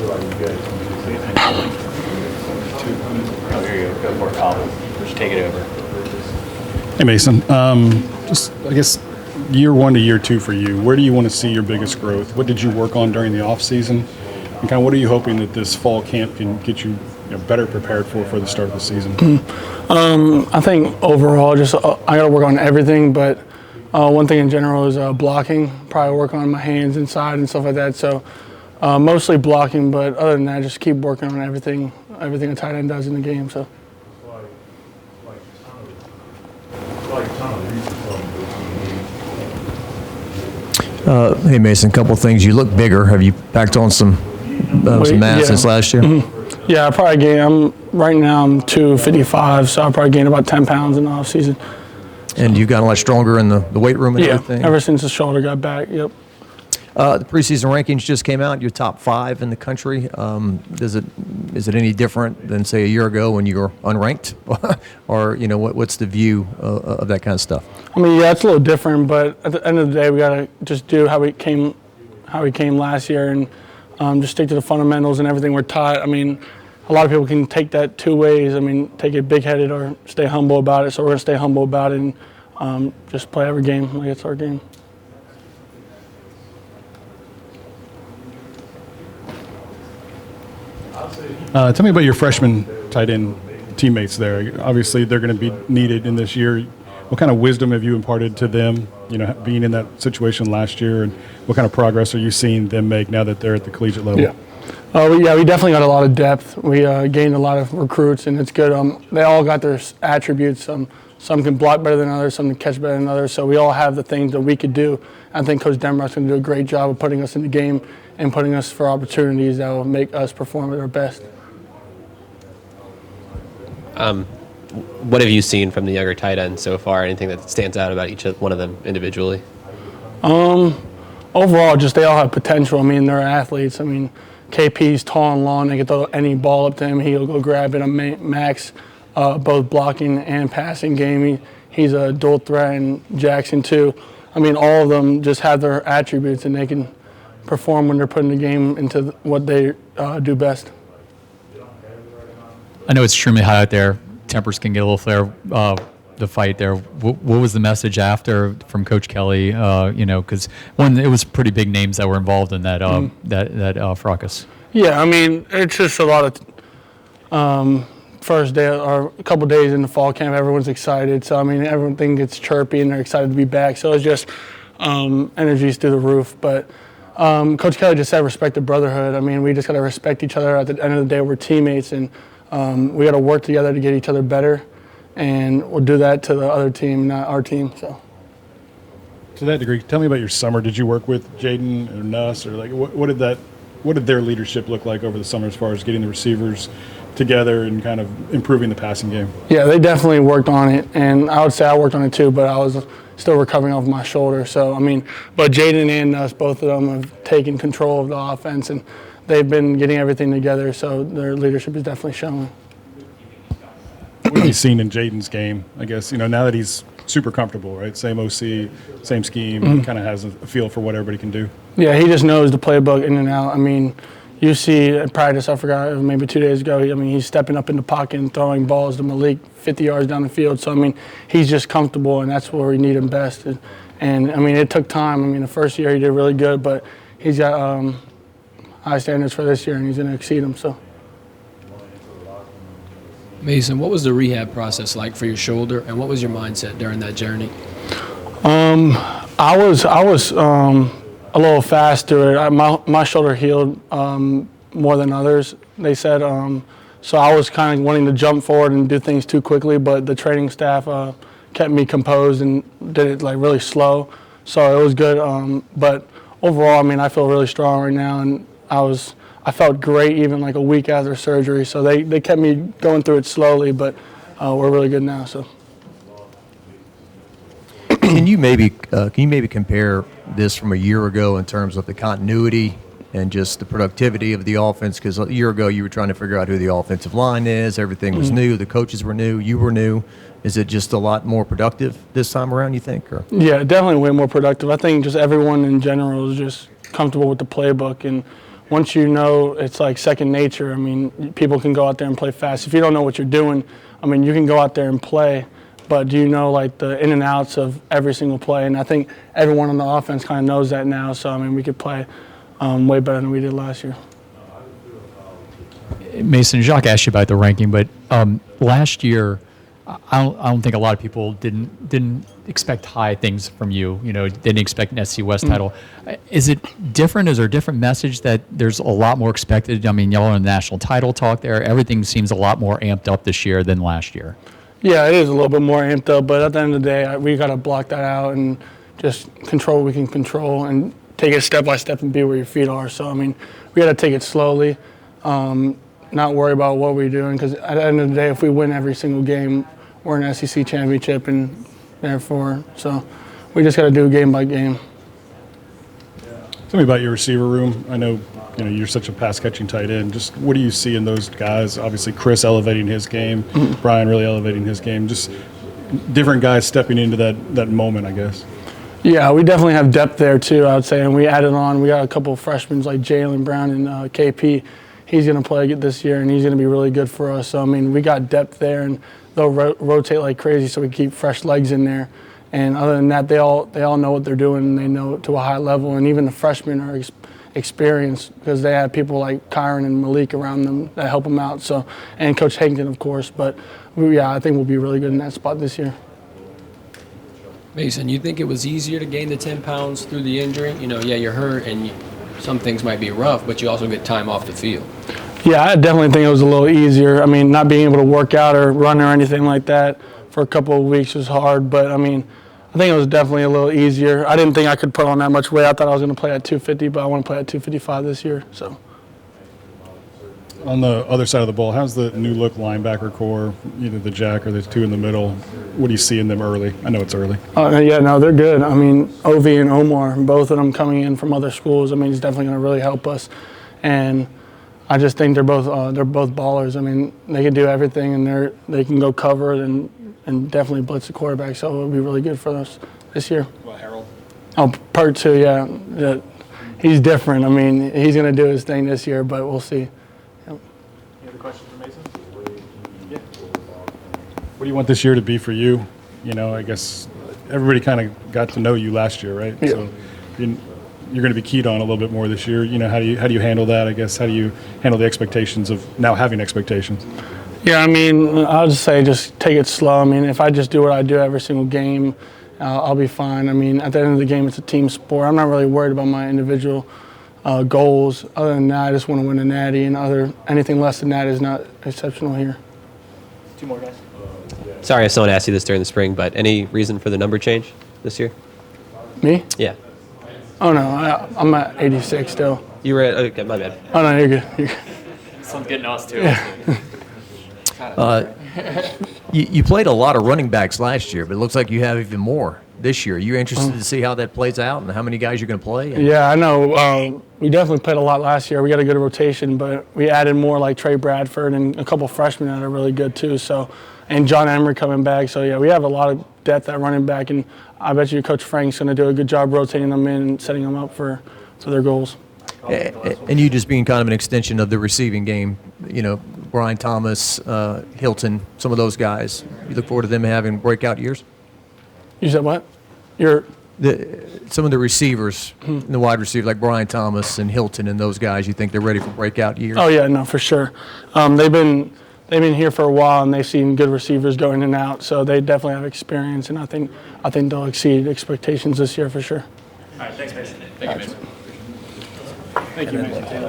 Oh, here you go. Go for it, Colin. Just take it over. Hey, Mason. Just, I guess, year 1 to year 2 for you, where do you want to see your biggest growth? What did you work on during the off season? And kind of what are you hoping that this fall camp can get you, better prepared for the start of the season? I think overall, just I got to work on everything, but one thing in general is blocking. Probably work on my hands inside and stuff like that. So mostly blocking, but other than that, just keep working on everything a tight end does in the game. So. Hey Mason, a couple things. You look bigger. Have you packed on some mass since last year? Mm-hmm. Yeah, I probably gained. Right now I'm 255, so I probably gained about 10 pounds in the off season. And you've gotten a lot stronger in the weight room and everything? Yeah, ever since the shoulder got back, yep. The preseason rankings just came out. You're top 5 in the country. Is it any different than, say, a year ago when you were unranked? Or, what's the view of that kind of stuff? I mean, yeah, it's a little different, but at the end of the day, we got to just do how we came last year and just stick to the fundamentals and everything we're taught. I mean, a lot of people can take that 2 ways. I mean, take it big-headed or stay humble about it. So we're going to stay humble about it and just play every game like it's our game. Tell me about your freshman tight end teammates there. Obviously, they're going to be needed in this year. What kind of wisdom have you imparted to them, being in that situation last year, and what kind of progress are you seeing them make now that they're at the collegiate level? Yeah. We definitely got a lot of depth. We gained a lot of recruits, and it's good. They all got their attributes. Some can block better than others, some can catch better than others. So we all have the things that we could do. I think Coach Denmark's going to do a great job of putting us in the game and putting us for opportunities that will make us perform at our best. What have you seen from the younger tight ends so far? Anything that stands out about each one of them individually? Overall, just they all have potential. I mean, they're athletes. I mean, KP's tall and long. They can throw any ball up to him. He'll go grab it. Max, both blocking and passing game. He's a dual threat, and Jackson too. I mean, all of them just have their attributes, and they can perform when they're putting the game into what they do best. I know it's extremely hot out there. Tempers can get a little flare. The fight there. What was the message after from Coach Kelly? Because it was pretty big names that were involved in that that fracas. Yeah, I mean, it's just a lot of first day or a couple days in the fall camp. Everyone's excited, so I mean, everything gets chirpy and they're excited to be back. So it's just energies through the roof. But Coach Kelly just said respect the brotherhood. I mean, we just got to respect each other. At the end of the day, we're teammates, and we got to work together to get each other better. And we'll do that to the other team, not our team. So, to that degree, tell me about your summer. Did you work with Jaden or Nuss, or what did their leadership look like over the summer as far as getting the receivers together and kind of improving the passing game? Yeah, they definitely worked on it, and I would say I worked on it too, but I was still recovering off my shoulder. So I mean, but Jaden and Nuss, both of them have taken control of the offense, and they've been getting everything together. So their leadership is definitely showing. What have you seen in Jaden's game? I guess, now that he's super comfortable, right? Same OC, same scheme, kind of has a feel for what everybody can do. Yeah, he just knows the playbook in and out. I mean, you see at practice, I forgot, maybe 2 days ago, he's stepping up in the pocket and throwing balls to Malik 50 yards down the field. So, I mean, he's just comfortable, and that's where we need him best. And I mean, it took time. I mean, the first year he did really good, but he's got high standards for this year, and he's going to exceed them. So. Mason, what was the rehab process like for your shoulder, and what was your mindset during that journey? I was a little fast to it. My shoulder healed more than others, they said. So I was kind of wanting to jump forward and do things too quickly, but the training staff kept me composed and did it like really slow. So it was good. But overall, I mean, I feel really strong right now, and I felt great even like a week after surgery. So they kept me going through it slowly, but we're really good now. So. Can you maybe compare this from a year ago in terms of the continuity and just the productivity of the offense? Because a year ago you were trying to figure out who the offensive line is. Everything was new. The coaches were new. You were new. Is it just a lot more productive this time around, you think? Or? Yeah, definitely way more productive. I think just everyone in general is just comfortable with the playbook, and once you know, it's like second nature. I mean, people can go out there and play fast. If you don't know what you're doing, I mean, you can go out there and play, but do you know like the in and outs of every single play? And I think everyone on the offense kind of knows that now. So I mean, we could play way better than we did last year. Mason, Jacques asked you about the ranking, but last year, I don't think a lot of people didn't expect high things from you. You know, didn't expect an SC West title. Is it different? Is there a different message that there's a lot more expected? I mean, y'all are in the national title talk there. Everything seems a lot more amped up this year than last year. Yeah, it is a little bit more amped up, but at the end of the day, we got to block that out and just control what we can control and take it step by step and be where your feet are. So, I mean, we got to take it slowly, not worry about what we're doing, because at the end of the day, if we win every single game, we're an SEC championship, and therefore, so we just got to do game by game. Tell me about your receiver room. I know you're such a pass-catching tight end. Just what do you see in those guys? Obviously, Chris elevating his game, Brian really elevating his game. Just different guys stepping into that moment, I guess. Yeah, we definitely have depth there too, I would say. And we added on. We got a couple of freshmen like Jalen Brown and KP. He's going to play this year, and he's going to be really good for us. So I mean, we got depth there, and they'll rotate like crazy, so we keep fresh legs in there. And other than that, they all know what they're doing, and they know it to a high level. And even the freshmen are experienced because they have people like Kyron and Malik around them that help them out. So, and Coach Hankton, of course. But yeah, I think we'll be really good in that spot this year. Mason, you think it was easier to gain the 10 pounds through the injury? You know, yeah, you're hurt, and some things might be rough, but you also get time off the field. Yeah, I definitely think it was a little easier. I mean, not being able to work out or run or anything like that for a couple of weeks was hard, but I mean, I think it was definitely a little easier. I didn't think I could put on that much weight. I thought I was going to play at 250, but I want to play at 255 this year. So. On the other side of the ball, how's the new look linebacker core, either the Jack or the two in the middle? What do you see in them early? I know it's early. Yeah, no, they're good. I mean, Ovi and Omar, both of them coming in from other schools, I mean, it's definitely going to really help us. And I just think they're both ballers. I mean, they can do everything, and they can go cover and definitely blitz the quarterback. So it'll be really good for us this year. Well, Harold? Oh, part two, yeah. He's different. I mean, he's going to do his thing this year, but we'll see. Any other questions for Mason? Yeah. What do you want this year to be for you? You know, I guess everybody kind of got to know you last year, right? Yeah. So you're going to be keyed on a little bit more this year. You know, how do you handle that? I guess how do you handle the expectations of now having expectations? Yeah, I mean, I'll just say just take it slow. I mean, if I just do what I do every single game, I'll be fine. I mean, at the end of the game, it's a team sport. I'm not really worried about my individual goals. Other than that, I just want to win a natty, and anything less than that is not exceptional here. Two more guys. Sorry if someone asked you this during the spring, but any reason for the number change this year? Me? Yeah. Oh, no, I'm at 86 still. You were at, okay, my bad. Oh, no, you're good. You're good. Someone's getting us too. You played a lot of running backs last year, but it looks like you have even more this year. You interested to see how that plays out and how many guys you're going to play? Yeah, I know. We definitely played a lot last year. We got a good rotation, but we added more like Trey Bradford and a couple freshmen that are really good too. So, and John Emery coming back. So yeah, we have a lot of depth at running back, and I bet you Coach Frank's going to do a good job rotating them in and setting them up for their goals. And you just being kind of an extension of the receiving game, you know, Brian Thomas, Hilton, some of those guys. You look forward to them having breakout years? You said what? Some of the receivers, the wide receivers like Brian Thomas and Hilton and those guys, you think they're ready for breakout years? Oh yeah, no, for sure. They've been here for a while, and they've seen good receivers go in and out, so they definitely have experience, and I think they'll exceed expectations this year for sure. All right, thanks, Mason. Thank you, Mason Taylor.